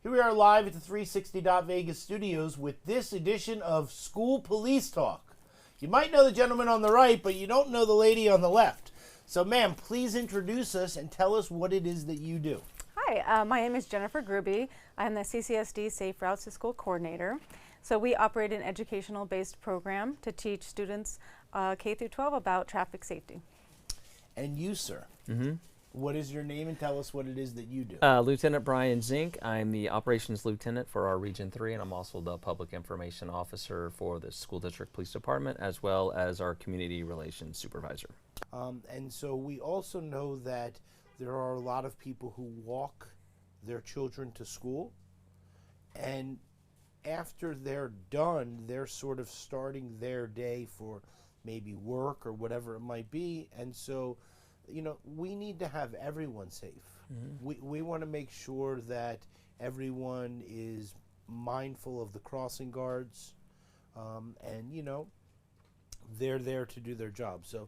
Here we are live at the 360 Vegas studios with this edition of School Police Talk. You might know the gentleman on the right, but you don't know the lady on the left. So, ma'am, please introduce us and tell us what it is that you do. Hi, my name is Jennifer Gruby. I'm the CCSD Safe Routes to School Coordinator. So we operate an educational-based program to teach students K through 12 about traffic safety. And you, sir, what is your name and tell us what it is that you do? Lieutenant Brian Zink. I'm the Operations Lieutenant for our Region 3, and I'm also the Public Information Officer for the School District Police Department, as well as our Community Relations Supervisor. And so we also know that there are a lot of people who walk their children to school, and after they're done, they're sort of starting their day for maybe work or whatever it might be. And so, you know, we need to have everyone safe. We want to make sure that everyone is mindful of the crossing guards, and, you know, they're there to do their job. So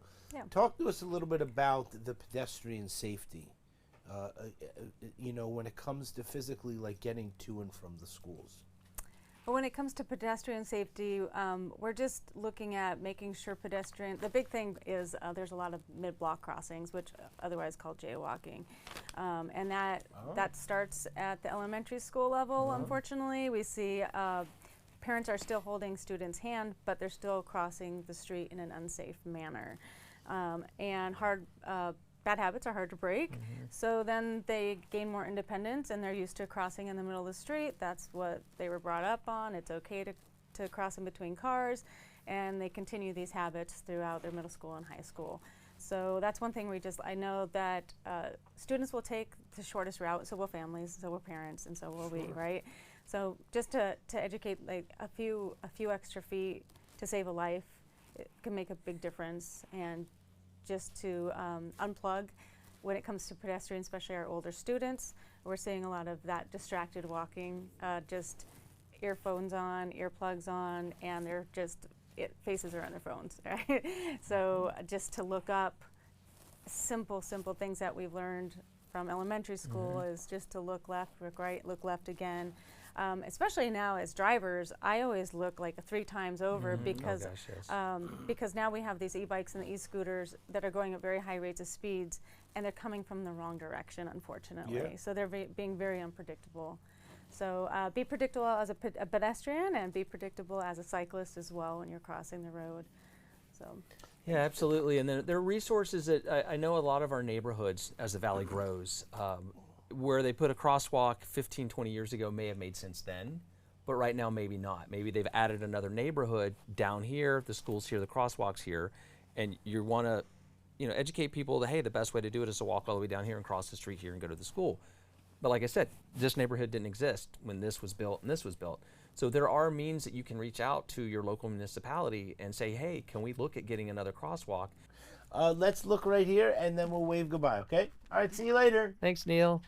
talk to us a little bit about the pedestrian safety, you know, when it comes to physically like getting to and from the schools. But when it comes to pedestrian safety, we're just looking at making sure the big thing is there's a lot of mid-block crossings, which otherwise called jaywalking. And that starts at the elementary school level, unfortunately. We see parents are still holding students' hand, but they're still crossing the street in an unsafe manner. And bad habits are hard to break, so then they gain more independence and they're used to crossing in the middle of the street. That's what they were brought up on. It's okay to cross in between cars, and they continue these habits throughout their middle school and high school. So that's one thing I know that students will take the shortest route, so will families, so will parents, and so will we, right? So just to educate like a few extra feet to save a life, it can make a big difference. And just to unplug when it comes to pedestrians, especially our older students. We're seeing a lot of that distracted walking, just earphones on, earplugs on, and they're just, faces are on their phones, right? So just to look up simple things that we've learned from elementary school is just to look left, look right, look left again. Especially now as drivers, I always look like 3 times over because because now we have these e-bikes and the e-scooters that are going at very high rates of speeds, and they're coming from the wrong direction, unfortunately. So they're being very unpredictable. So be predictable as a pedestrian, and be predictable as a cyclist as well when you're crossing the road. So. Yeah, absolutely. And then there are resources that I know a lot of our neighborhoods, as the valley grows, where they put a crosswalk 15, 20 years ago may have made sense then, but right now maybe not. Maybe they've added another neighborhood down here, the school's here, the crosswalk's here, and you want to, you know, educate people that, hey, the best way to do it is to walk all the way down here and cross the street here and go to the school. But like I said, this neighborhood didn't exist when this was built and this was built. So there are means that you can reach out to your local municipality and say, hey, can we look at getting another crosswalk? Let's look right here, and then we'll wave goodbye, okay? All right, see you later. Thanks, Neil.